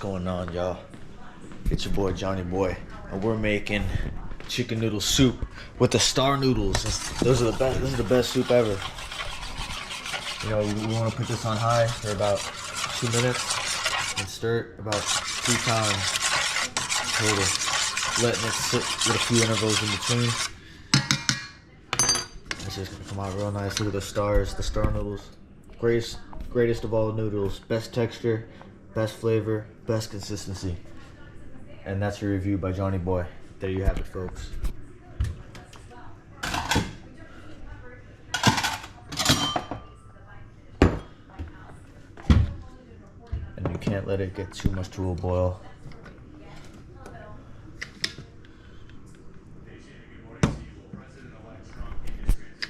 going on, y'all? It's your boy Johnny Boy, and we're making chicken noodle soup with the star noodles. Those are the best. This is the best soup ever. You know, we want to put this on high for about 2 minutes and stir it about 3 times total, letting it sit with a few intervals in between. It's just gonna come out real nice. Look at the stars, the star noodles. Greatest of all noodles. Best texture, best flavor, best consistency. And that's your review by Johnny Boy. There you have it, folks. And you can't let it get too much to a boil.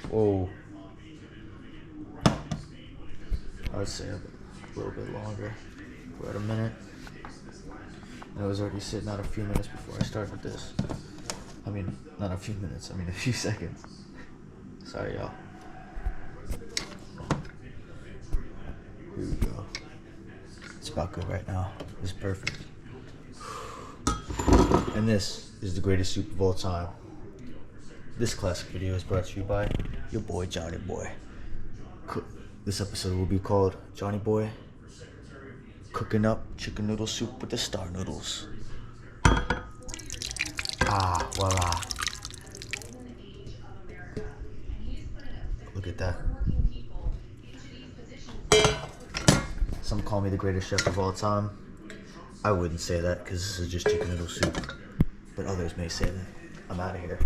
Whoa. I would say a little bit longer. We're at a minute. And I was already sitting out a few minutes before I started this. I mean, not a few minutes, I mean a few seconds. Sorry, y'all. Here we go. It's about good right now. It's perfect. And this is the greatest soup of all time. This classic video is brought to you by your boy Johnny Boy. This episode will be called Johnny Boy cooking up chicken noodle soup with the star noodles. Ah, voila. Look at that. Some call me the greatest chef of all time. I wouldn't say that because this is just chicken noodle soup. But others may say that. I'm out of here.